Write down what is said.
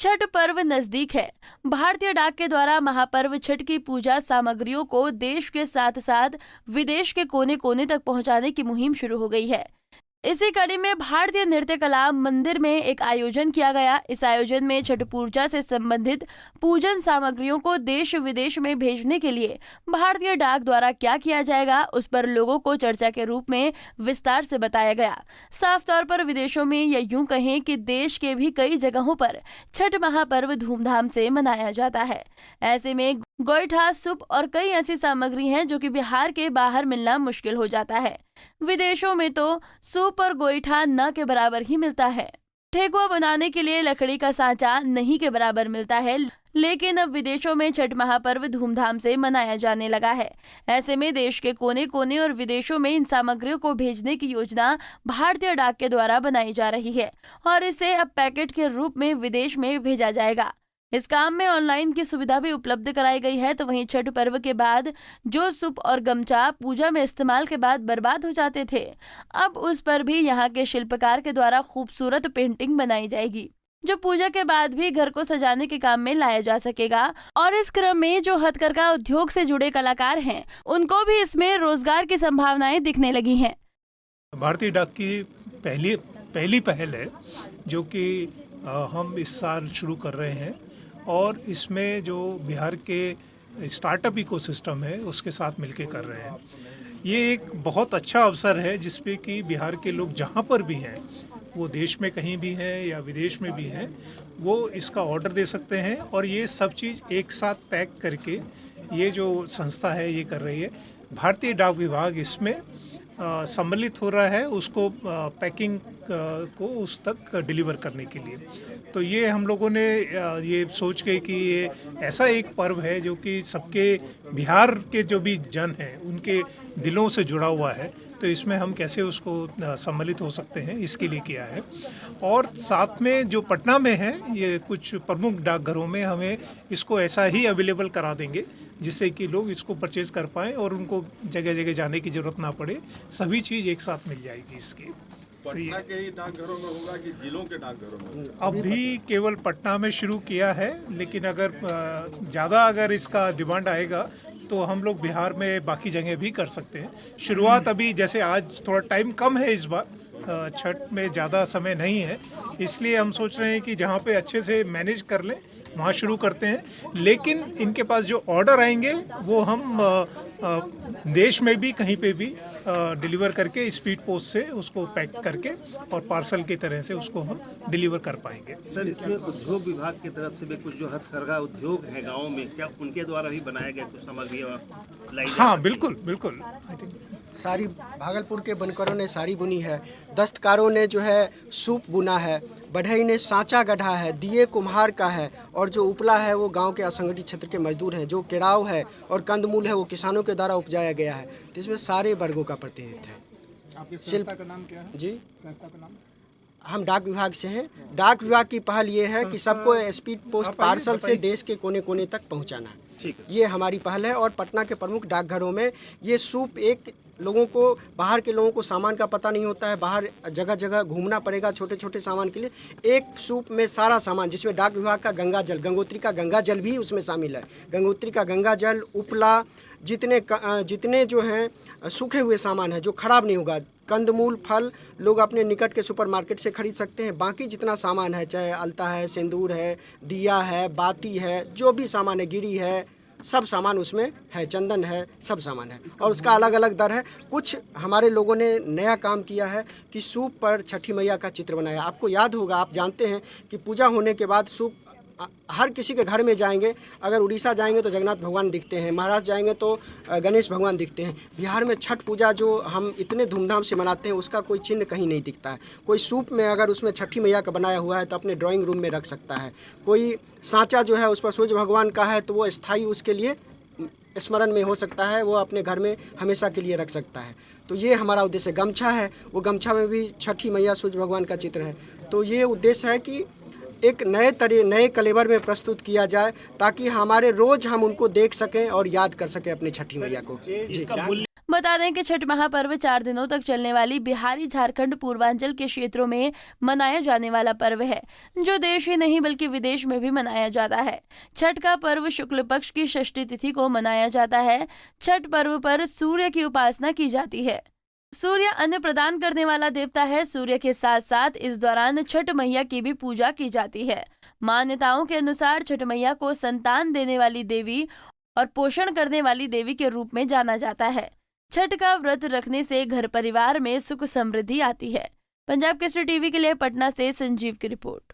छठ पर्व नजदीक है। भारतीय डाक के द्वारा महापर्व छठ की पूजा सामग्रियों को देश के साथ साथ विदेश के कोने कोने तक पहुंचाने की मुहिम शुरू हो गई है। इसी कड़ी में भारतीय नृत्य कला मंदिर में एक आयोजन किया गया। इस आयोजन में छठ पूजा से संबंधित पूजन सामग्रियों को देश विदेश में भेजने के लिए भारतीय डाक द्वारा क्या किया जाएगा, उस पर लोगों को चर्चा के रूप में विस्तार से बताया गया। साफ तौर पर विदेशों में या यूं कहें कि देश के भी कई जगहों पर छठ महापर्व धूमधाम से मनाया जाता है। ऐसे में गोईठा, सूप और कई ऐसी सामग्री हैं जो कि बिहार के बाहर मिलना मुश्किल हो जाता है। विदेशों में तो सूप और गोईठा न के बराबर ही मिलता है। ठेकुआ बनाने के लिए लकड़ी का सांचा नहीं के बराबर मिलता है, लेकिन अब विदेशों में छठ महापर्व धूमधाम से मनाया जाने लगा है। ऐसे में देश के कोने कोने और विदेशों में इन सामग्रियों को भेजने की योजना भारतीय डाक के द्वारा बनाई जा रही है और इसे अब पैकेट के रूप में विदेश में भेजा जाएगा। इस काम में ऑनलाइन की सुविधा भी उपलब्ध कराई गई है। तो वहीं छठ पर्व के बाद जो सूप और गमछा पूजा में इस्तेमाल के बाद बर्बाद हो जाते थे, अब उस पर भी यहाँ के शिल्पकार के द्वारा खूबसूरत पेंटिंग बनाई जाएगी, जो पूजा के बाद भी घर को सजाने के काम में लाया जा सकेगा। और इस क्रम में जो हथकरघा उद्योग से जुड़े कलाकार हैं, उनको भी इसमें रोजगार की संभावनाएं दिखने लगी हैं। भारतीय डाक की पहली पहल है जो कि हम इस साल शुरू कर रहे हैं और इसमें जो बिहार के स्टार्टअप इकोसिस्टम है उसके साथ मिलके कर रहे हैं। ये एक बहुत अच्छा अवसर है जिसपे कि बिहार के लोग जहाँ पर भी हैं, वो देश में कहीं भी हैं या विदेश में भी हैं, वो इसका ऑर्डर दे सकते हैं और ये सब चीज़ एक साथ पैक करके ये जो संस्था है ये कर रही है। भारतीय डाक विभाग इसमें सम्मिलित हो रहा है उसको पैकिंग को उस तक डिलीवर करने के लिए। तो ये हम लोगों ने ये सोच के कि ये ऐसा एक पर्व है जो कि सबके बिहार के जो भी जन हैं उनके दिलों से जुड़ा हुआ है, तो इसमें हम कैसे उसको सम्मिलित हो सकते हैं इसके लिए किया है। और साथ में जो पटना में है ये कुछ प्रमुख डाकघरों में हमें इसको ऐसा ही अवेलेबल करा देंगे जिससे कि लोग इसको परचेज कर पाएँ और उनको जगह जगह जाने की ज़रूरत ना पड़े, सभी चीज़ एक साथ मिल जाएगी इसकी। पटना के ही डाकघरों में होगा कि जिलों के डाकघरों में? अभी केवल पटना में शुरू किया है, लेकिन अगर ज़्यादा अगर इसका डिमांड आएगा तो हम लोग बिहार में बाकी जगह भी कर सकते हैं। शुरुआत अभी जैसे आज थोड़ा टाइम कम है, इस बार छठ में ज़्यादा समय नहीं है, इसलिए हम सोच रहे हैं कि जहाँ पे अच्छे से मैनेज कर लें वहाँ शुरू करते हैं। लेकिन इनके पास जो ऑर्डर आएंगे वो हम देश में भी कहीं पे भी डिलीवर करके स्पीड पोस्ट से उसको पैक करके और पार्सल की तरह से उसको हम डिलीवर कर पाएंगे। सर, इसमें उद्योग विभाग की तरफ से भी कुछ जो हथकरघा उद्योग है गाँव में, क्या उनके द्वारा भी बनाया गया कुछ सामग्री लाई? हाँ बिल्कुल बिल्कुल। आई थिंक साड़ी भागलपुर के बनकरों ने साड़ी बुनी है, दस्तकारों ने जो है सूप बुना है, बढ़ई ने सांचा गढ़ा है, दिए कुम्हार का है और जो उपला है वो गांव के असंगठित क्षेत्र के मजदूर हैं, जो केराव है और कंदमूल है वो किसानों के द्वारा उपजाया गया है। तो इसमें सारे वर्गों का प्रतिनिधित्व है। आपकी संस्था का नाम क्या है? जी, संस्था का नाम? हम डाक विभाग से हैं। डाक विभाग की पहल ये है कि सबको स्पीड पोस्ट पार्सल से देश के कोने कोने तक पहुँचाना, ये हमारी पहल है। और पटना के प्रमुख डाकघरों में ये सूप एक लोगों को, बाहर के लोगों को सामान का पता नहीं होता है, बाहर जगह जगह घूमना पड़ेगा छोटे छोटे सामान के लिए। एक सूप में सारा सामान, जिसमें डाक विभाग का गंगा जल, गंगोत्री का गंगा जल भी उसमें शामिल है। गंगोत्री का गंगा जल, उपला, जितने जो हैं सूखे हुए सामान है जो खराब नहीं होगा, कंदमूल, फल लोग अपने निकट के सुपरमार्केट से खरीद सकते हैं। बाकी जितना सामान है, चाहे अलता है, सिंदूर है, दिया है, बाती है, जो भी सामान है, गिरी है, सब सामान उसमें है, चंदन है, सब सामान है और उसका अलग अलग दर है। कुछ हमारे लोगों ने नया काम किया है कि सूप पर छठी मैया का चित्र बनाया। आपको याद होगा, आप जानते हैं कि पूजा होने के बाद सूप हर किसी के घर में जाएंगे, अगर उड़ीसा जाएंगे तो जगन्नाथ भगवान दिखते हैं, महाराष्ट्र जाएंगे तो गणेश भगवान दिखते हैं। बिहार में छठ पूजा जो हम इतने धूमधाम से मनाते हैं उसका कोई चिन्ह कहीं नहीं दिखता है। कोई सूप में अगर उसमें छठी मैया का बनाया हुआ है तो अपने ड्राइंग रूम में रख सकता है। कोई सांचा जो है उस पर सूर्य भगवान का है तो वो स्थायी उसके लिए स्मरण में हो सकता है, वो अपने घर में हमेशा के लिए रख सकता है। तो ये हमारा उद्देश्य। गमछा है, वो गमछा में भी छठी मैया सूर्य भगवान का चित्र है। तो ये उद्देश्य है कि एक नए कलेवर में प्रस्तुत किया जाए ताकि हमारे रोज हम उनको देख सकें और याद कर सकें अपनी छठी मैया को। बता दें कि छठ महापर्व 4 दिनों तक चलने वाली बिहारी झारखंड पूर्वांचल के क्षेत्रों में मनाया जाने वाला पर्व है, जो देश ही नहीं बल्कि विदेश में भी मनाया जाता है। छठ का पर्व शुक्ल पक्ष की षष्ठी तिथि को मनाया जाता है। छठ पर्व पर सूर्य की उपासना की जाती है। सूर्य अन्न प्रदान करने वाला देवता है। सूर्य के साथ साथ इस दौरान छठ मैया की भी पूजा की जाती है। मान्यताओं के अनुसार छठ मैया को संतान देने वाली देवी और पोषण करने वाली देवी के रूप में जाना जाता है। छठ का व्रत रखने से घर परिवार में सुख समृद्धि आती है। पंजाब केसरी टीवी के लिए पटना से संजीव की रिपोर्ट।